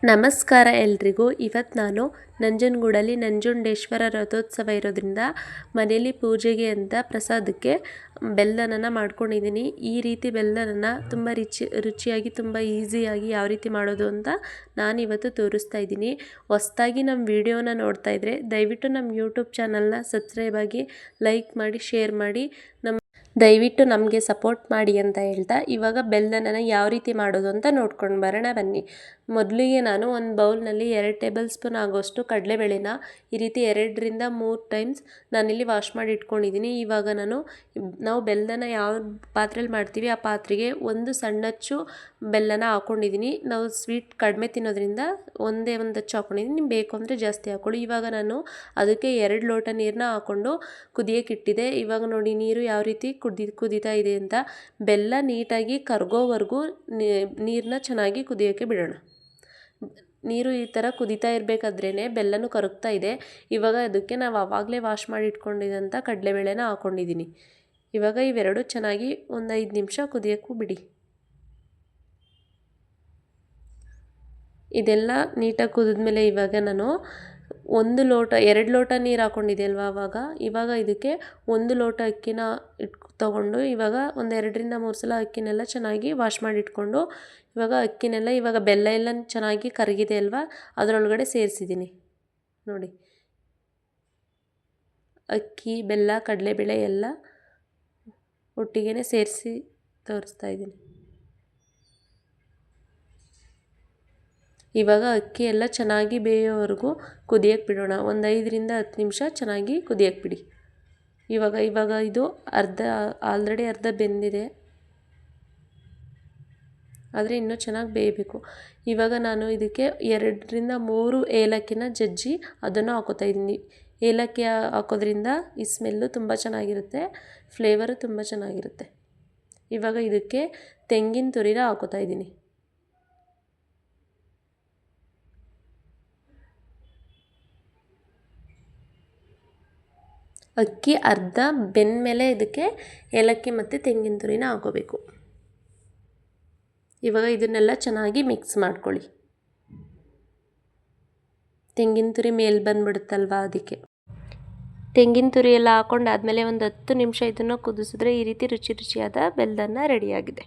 ನಮಸ್ಕಾರ ಎಲ್ರಿಗೂ. ಇವತ್ತು ನಾನು ನಂಜನಗೂಡಲ್ಲಿ ನಂಜುಂಡೇಶ್ವರ ರಥೋತ್ಸವ ಇರೋದ್ರಿಂದ ಮನೆಯಲ್ಲಿ ಪೂಜೆಗೆ ಅಂತ ಪ್ರಸಾದಕ್ಕೆ ಬೆಲ್ಲನ ಮಾಡ್ಕೊಂಡಿದ್ದೀನಿ. ಈ ರೀತಿ ಬೆಲ್ಲನ ತುಂಬ ರುಚಿಯಾಗಿ ತುಂಬ ಈಸಿಯಾಗಿ ಯಾವ ರೀತಿ ಮಾಡೋದು ಅಂತ ನಾನಿವತ್ತು ತೋರಿಸ್ತಾ ಇದ್ದೀನಿ. ಹೊಸ್ದಾಗಿ ನಮ್ಮ ವಿಡಿಯೋನ ನೋಡ್ತಾ ಇದ್ದರೆ ದಯವಿಟ್ಟು ನಮ್ಮ ಯೂಟ್ಯೂಬ್ ಚಾನಲ್ನ ಸಬ್ಸ್ಕ್ರೈಬ್ ಆಗಿ, ಲೈಕ್ ಮಾಡಿ, ಶೇರ್ ಮಾಡಿ, ದಯವಿಟ್ಟು ನಮಗೆ ಸಪೋರ್ಟ್ ಮಾಡಿ ಅಂತ ಹೇಳ್ತಾ ಇವಾಗ ಬೆಲ್ಲನ ಯಾವ ರೀತಿ ಮಾಡೋದು ಅಂತ ನೋಡ್ಕೊಂಡು ಬರೋಣ ಬನ್ನಿ. ಮೊದಲಿಗೆ ನಾನು ಒಂದು ಬೌಲ್ನಲ್ಲಿ 2 ಟೇಬಲ್ ಸ್ಪೂನ್ ಆಗೋಷ್ಟು ಕಡಲೆಬೇಳೆನ ಈ ರೀತಿ 2 ರಿಂದ 3 ಟೈಮ್ಸ್ ನಾನಿಲ್ಲಿ ವಾಶ್ ಮಾಡಿ ಇಟ್ಕೊಂಡಿದ್ದೀನಿ. ಇವಾಗ ನಾವು ಬೆಲ್ಲನ ಯಾವ ಪಾತ್ರೆಯಲ್ಲಿ ಮಾಡ್ತೀವಿ ಆ ಪಾತ್ರೆಗೆ ಒಂದು ಸಣ್ಣಚ್ಚು ಬೆಲ್ಲನ ಹಾಕ್ಕೊಂಡಿದ್ದೀನಿ. ನಾವು ಸ್ವೀಟ್ ಕಡಿಮೆ ತಿನ್ನೋದ್ರಿಂದ ಒಂದೇ ಒಂದು ಅಚ್ಚು ಹಾಕ್ಕೊಂಡಿದ್ದೀನಿ. ನಿಮ್ಗೆ ಬೇಕು ಅಂದರೆ ಜಾಸ್ತಿ ಹಾಕ್ಕೊಳ್ಳಿ. ಇವಾಗ ನಾನು ಅದಕ್ಕೆ 2 ಲೋಟ ನೀರನ್ನ ಹಾಕ್ಕೊಂಡು ಕುದಿಯೋಕೆ ಇಟ್ಟಿದ್ದೆ. ಇವಾಗ ನೋಡಿ ನೀರು ಯಾವ ರೀತಿ ಕುದೀತಾ ಇದೆ ಅಂತ. ಬೆಲ್ಲ ನೀಟಾಗಿ ಕರಗೋವರೆಗೂ ನೀರನ್ನ ಚೆನ್ನಾಗಿ ಕುದಿಯೋಕ್ಕೆ ಬಿಡೋಣ. ನೀರು ಈ ಥರ ಕುದೀತಾ ಇರಬೇಕಾದ್ರೇ ಬೆಲ್ಲನೂ ಕರಗ್ತಾ ಇದೆ. ಇವಾಗ ಅದಕ್ಕೆ ನಾವು ಆವಾಗಲೇ ವಾಶ್ ಮಾಡಿ ಇಟ್ಕೊಂಡಿದ್ದಂಥ ಕಡಲೆಬೇಳೆನ ಹಾಕ್ಕೊಂಡಿದ್ದೀನಿ. ಇವಾಗ ಇವೆರಡು ಚೆನ್ನಾಗಿ ಒಂದು 5 ನಿಮಿಷ ಕುದಿಯೋಕ್ಕೂ ಬಿಡಿ. ಇದೆಲ್ಲ ನೀಟಾಗಿ ಕುದಿದ್ಮೇಲೆ ಇವಾಗ ನಾನು 2 ಲೋಟ ನೀರು ಹಾಕ್ಕೊಂಡಿದ್ದೆ ಅಲ್ವಾ ಇವಾಗ ಇದಕ್ಕೆ 1 ಲೋಟ ಅಕ್ಕಿನ ತೊಗೊಂಡು ಇವಾಗ ಒಂದು 2 ರಿಂದ 3 ಸಲ ಅಕ್ಕಿನೆಲ್ಲ ಚೆನ್ನಾಗಿ ವಾಶ್ ಮಾಡಿ ಇಟ್ಕೊಂಡು ಇವಾಗ ಬೆಲ್ಲ ಎಲ್ಲ ಚೆನ್ನಾಗಿ ಕರಗಿದೆ ಅಲ್ವಾ, ಅದರೊಳಗಡೆ ಸೇರಿಸಿದ್ದೀನಿ. ನೋಡಿ, ಅಕ್ಕಿ, ಬೆಲ್ಲ, ಕಡಲೆಬೇಳೆ ಎಲ್ಲ ಒಟ್ಟಿಗೆ ಸೇರಿಸಿ ತೋರಿಸ್ತಾ ಇದ್ದೀನಿ. ಇವಾಗ ಅಕ್ಕಿ ಎಲ್ಲ ಚೆನ್ನಾಗಿ ಬೇಯೋವರೆಗೂ ಕುದಿಯೋಕ್ಕೆ ಬಿಡೋಣ. ಒಂದು 5 ರಿಂದ 10 ನಿಮಿಷ ಚೆನ್ನಾಗಿ ಕುದಿಯೋಕ್ಕೆ ಬಿಡಿ. ಇವಾಗ ಇದು ಆಲ್ರೆಡಿ ಅರ್ಧ ಬೆಂದಿದೆ, ಆದರೆ ಇನ್ನೂ ಚೆನ್ನಾಗಿ ಬೇಯಬೇಕು. ಇವಾಗ ನಾನು ಇದಕ್ಕೆ 2 ರಿಂದ 3 ಏಲಕ್ಕಿನ ಜಜ್ಜಿ ಅದನ್ನು ಹಾಕೋತಾ ಇದ್ದೀನಿ. ಏಲಕ್ಕಿ ಹಾಕೋದ್ರಿಂದ ಈ ಸ್ಮೆಲ್ಲು ತುಂಬ ಚೆನ್ನಾಗಿರುತ್ತೆ, ಫ್ಲೇವರು ತುಂಬ ಚೆನ್ನಾಗಿರುತ್ತೆ. ಇವಾಗ ಇದಕ್ಕೆ ತೆಂಗಿನ ತುರಿನ ಹಾಕೋತಾ ಇದ್ದೀನಿ. ಅಕ್ಕಿ ಅರ್ಧ ಬೆಂದ ಮೇಲೆ ಇದಕ್ಕೆ ಏಲಕ್ಕಿ ಮತ್ತು ತೆಂಗಿನ ತುರಿನ ಹಾಕೋಬೇಕು. ಇವಾಗ ಇದನ್ನೆಲ್ಲ ಚೆನ್ನಾಗಿ ಮಿಕ್ಸ್ ಮಾಡ್ಕೊಳ್ಳಿ. ತೆಂಗಿನ ತುರಿ ಮೇಲೆ ಬಂದುಬಿಡುತ್ತಲ್ವ, ಅದಕ್ಕೆ ತೆಂಗಿನ ತುರಿ ಎಲ್ಲ ಹಾಕ್ಕೊಂಡಾದ್ಮೇಲೆ ಒಂದು 10 ನಿಮಿಷ ಇದನ್ನು ಕುದಿಸಿದ್ರೆ ಈ ರೀತಿ ರುಚಿಯಾದ ಬೆಲ್ಲನ ರೆಡಿಯಾಗಿದೆ.